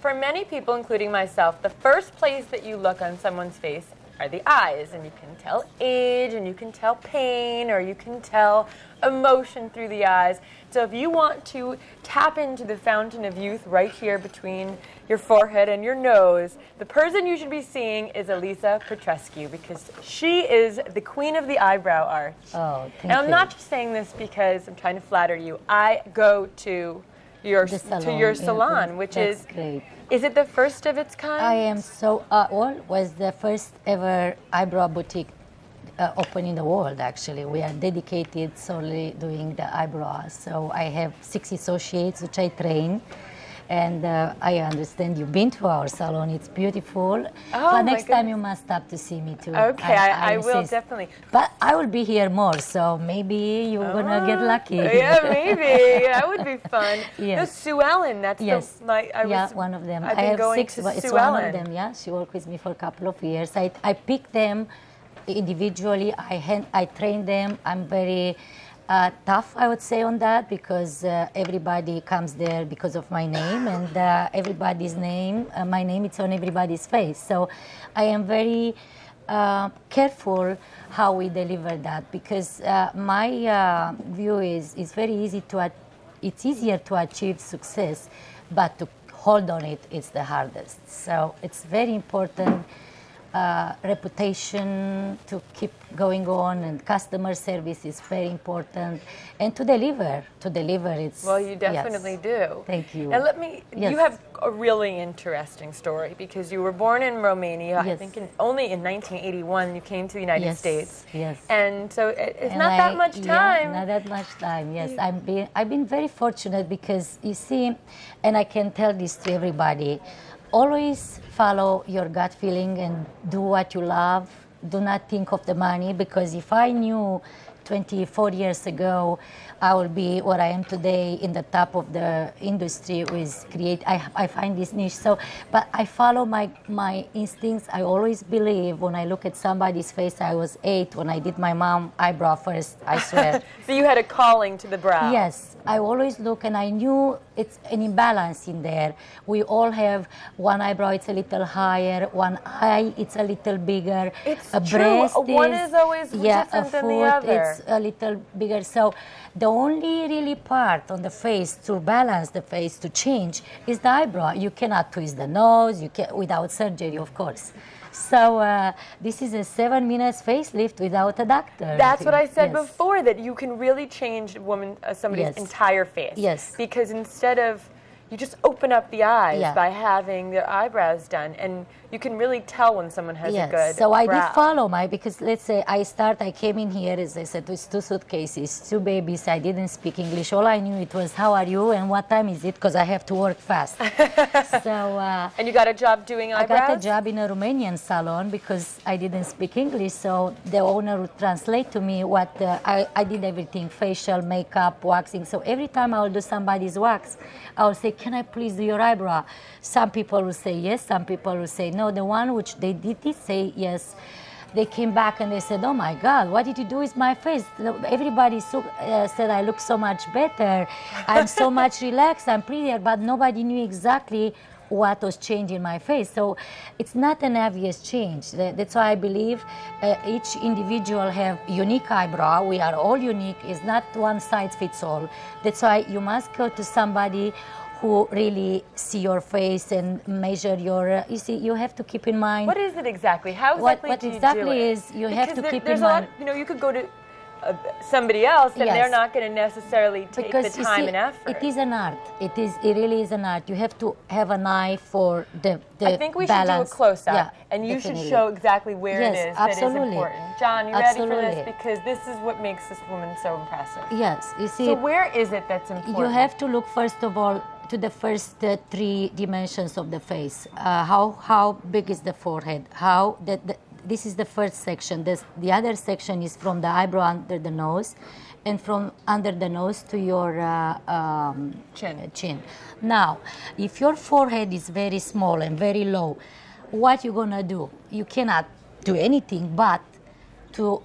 for many people, including myself, the first place that you look on someone's face are the eyes, and you can tell age, and you can tell pain, or you can tell emotion through the eyes. So if you want to tap into the fountain of youth right here between your forehead and your nose, the person you should be seeing is Eliza Petrescu, because she is the queen of the eyebrow arch. Oh, thank you. And I'm not just saying this because I'm trying to flatter you. I go to your salon, which is great. Is it the first of its kind? I am so, was the first ever eyebrow boutique open in the world, actually. We are dedicated solely doing the eyebrows. So I have 6 associates which I train. And I understand you've been to our salon. It's beautiful. Oh, but next time you must stop to see me too. Okay, I will definitely. But I will be here more, so maybe you're gonna get lucky. Yeah, maybe. That would be fun. Yes. The Sue Ellen, that's one of them. I've I been have going 6, to but it's Sue one Ellen. of them, yeah. She worked with me for a couple of years. I pick them individually. I train them. I'm very tough, I would say, on that, because everybody comes there because of my name, and everybody's name, my name, it's on everybody's face. So I am very careful how we deliver that, because my view is it's very easy to, it's easier to achieve success, but to hold on it's the hardest. So it's very important. Reputation to keep going on, and customer service is very important, and to deliver it's, well, you definitely do. Thank you. And you have a really interesting story, because you were born in Romania. Yes. I think only in 1981 you came to the United States. Yes. And so it's not that much time. Yeah, not that much time. Yes, I've been very fortunate, because you see, and I can tell this to everybody, always follow your gut feeling and do what you love. Do not think of the money, because if I knew 24 years ago I will be what I am today, in the top of the industry with I find this niche. So, but I follow my instincts. I always believe when I look at somebody's face. I was 8 when I did my mom eyebrow first, I swear. So you had a calling to the brow. Yes, I always look, and I knew it's an imbalance in there. We all have one eyebrow, it's a little higher, one eye, it's a little bigger. It's a true. Breast one is always different than the other. It's a little bigger. So the only really part on the face to balance the face, to change, is the eyebrow. You cannot twist the nose, without surgery, of course. So this is a 7 minutes facelift without a doctor. That's what I said before, that you can really change somebody's entire face. Yes. Because instead of, you just open up the eyes by having their eyebrows done, and you can really tell when someone has a good So I brow. did follow because let's say I came in here, as I said, with 2 suitcases, 2 babies. I didn't speak English. All I knew it was, how are you and what time is it, because I have to work fast. And you got a job doing eyebrows? I got a job in a Romanian salon because I didn't speak English, so the owner would translate to me what I did everything, facial, makeup, waxing. So every time I will do somebody's wax, I will say, can I please do your eyebrow? Some people will say yes, some people will say no. The one which they did say yes, they came back and they said, oh my God, what did you do with my face? Everybody said I look so much better, I'm so much relaxed, I'm prettier, but nobody knew exactly what was changing my face. So it's not an obvious change. That's why I believe each individual have unique eyebrow. We are all unique. It's not one size fits all. That's why you must go to somebody who really see your face and measure your, you see, you have to keep in mind. What is it exactly? How exactly do you do it? What exactly is, you have to keep in mind. You could go to somebody else, and they're not going to necessarily take the time and effort. It is an art. It really is an art. You have to have an eye for the I think we balance. should do a close-up, and you should show exactly where it is that is important. John, you ready for this? Because this is what makes this woman so impressive. Yes, you see. So where is it that's important? You have to look, first of all, to the first 3 dimensions of the face. How big is the forehead? This is the first section. The other section is from the eyebrow under the nose, and from under the nose to your chin. Now, if your forehead is very small and very low, what you're gonna do? You cannot do anything but to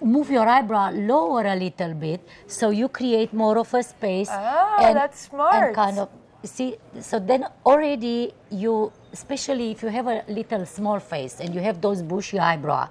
move your eyebrow lower a little bit, so you create more of a space. Oh, that's smart. And kind of see, so then already you, especially if you have a little small face and you have those bushy eyebrow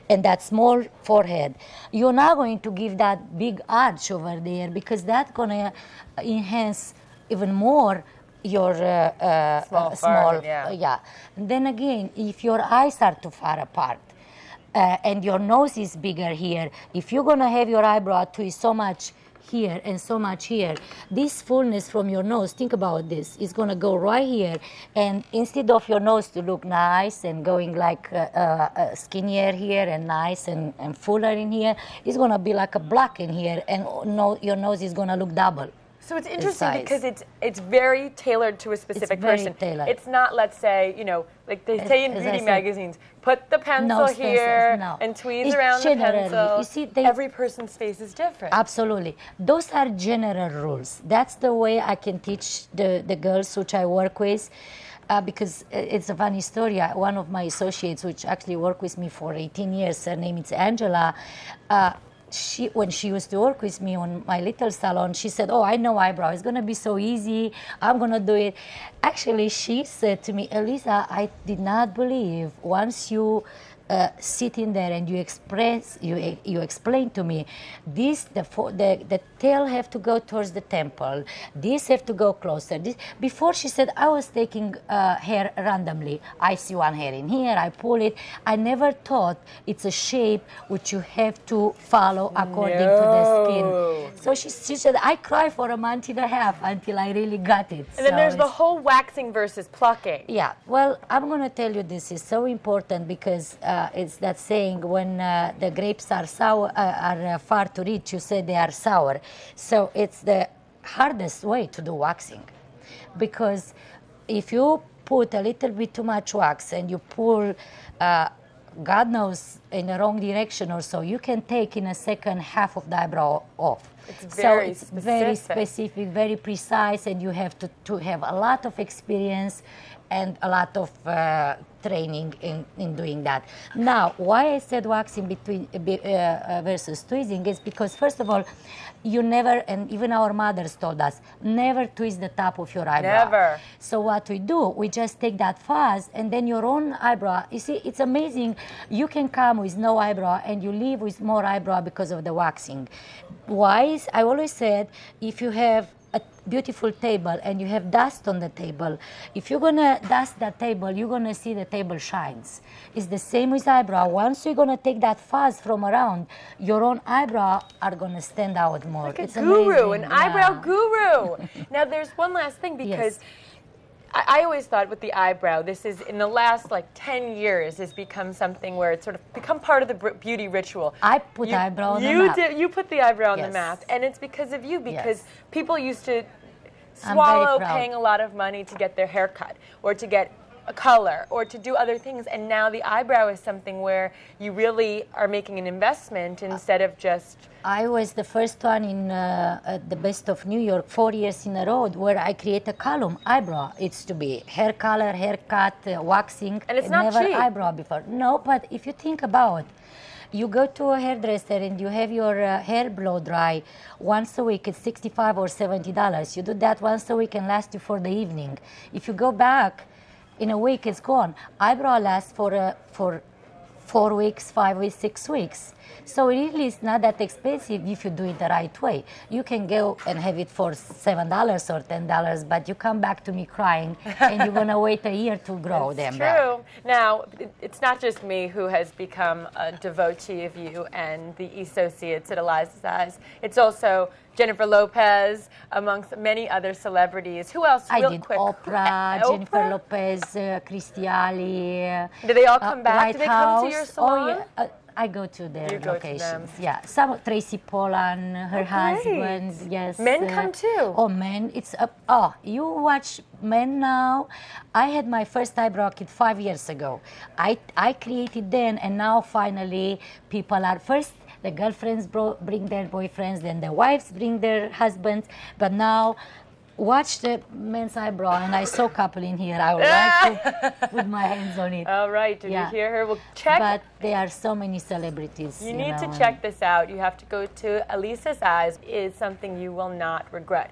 and that small forehead, you're now going to give that big arch over there, because that's going to enhance even more your Small forehead, yeah. yeah. And then again, if your eyes are too far apart, and your nose is bigger here, if you're going to have your eyebrow twist so much here and so much here, this fullness from your nose, think about this, is going to go right here, and instead of your nose to look nice and going like skinnier here and nice and fuller in here, it's going to be like a block in here, and no, your nose is going to look double. So it's interesting because it's very tailored to a specific person. Tailored. It's not, let's say, you know, like they say in beauty magazines, put the pencil here and tweeze around the pencil. You see, every person's face is different. Absolutely. Those are general rules. That's the way I can teach the girls which I work with. Because it's a funny story. One of my associates, which actually worked with me for 18 years, her name is Angela, when she used to work with me on my little salon, she said, oh, I know eyebrow. It's going to be so easy. I'm going to do it. Actually, she said to me, Eliza, I did not believe once you sit in there and you explain to me, the tail have to go towards the temple, this have to go closer. Before, she said, I was taking hair randomly. I see one hair in here, I pull it. I never thought it's a shape which you have to follow according to the skin. So she said, I cried for a month and a half until I really got it. And then there's the whole waxing versus plucking. Yeah, well, I'm going to tell you this is so important, because it's that saying, when the grapes are sour, are far to reach, you say they are sour. So it's the hardest way to do waxing, because if you put a little bit too much wax and you pull, God knows, in the wrong direction or so, you can take in a second half of the eyebrow off. It's very very specific, very precise, and you have to have a lot of experience and a lot of training in doing that. Now, why I said waxing between versus tweezing is because, first of all, you never, and even our mothers told us, never twist the top of your eyebrow. Never. So what we do, we just take that fuzz, and then your own eyebrow, you see, it's amazing. You can come with no eyebrow and you leave with more eyebrow because of the waxing. Why? I always said, if you have a beautiful table and you have dust on the table, if you're gonna dust that table, you're gonna see the table shines. It's the same with eyebrow. Once you're gonna take that fuzz from around, your own eyebrow are gonna stand out more. Like it's a guru, amazing. an eyebrow guru. Now there's one last thing, because I always thought with the eyebrow, this is, in the last like 10 years, has become something where it's sort of become part of the beauty ritual. I put eyebrow on the map. You put the eyebrow on the map, and it's because of you, because people used to swallow paying a lot of money to get their hair cut, or to get a color, or to do other things, and now the eyebrow is something where you really are making an investment instead of just... I was the first one in the Best of New York 4 years in a row where I create a column, eyebrow. It's to be hair color, haircut, waxing. And it's not never cheap. Eyebrow before. No, but if you think about, you go to a hairdresser and you have your hair blow dry once a week, it's $65 or $70. You do that once a week and lasts you for the evening. If you go back in a week, it's gone. Eyebrow lasts for 4 weeks, 5 weeks, 6 weeks. So really it's not that expensive if you do it the right way. You can go and have it for $7 or $10, but you come back to me crying and you're going to wait a year to grow them back. True. Now, it's not just me who has become a devotee of you and the associates at Eliza's Eyes. It's also Jennifer Lopez, amongst many other celebrities. Who else? I did Oprah, Jennifer Lopez, Christy Ali. Do they all come back? White Do they House. come to your salon? Oh, yeah. I go to their locations. To them. Yeah, some Tracy Pollan, her husband. Yes. Men come too. Oh, men! It's up. Oh, you watch men now. I had my first eyebrow kit 5 years ago. I created then, and now finally people are first. The girlfriends bring their boyfriends, then the wives bring their husbands. But now, watch the men's eyebrow, and I saw a couple in here. I would like to put my hands on it. All right, did you hear her? Well, check. But there are so many celebrities. You need to check this out. You have to go to Eliza's Eyes. It is something you will not regret.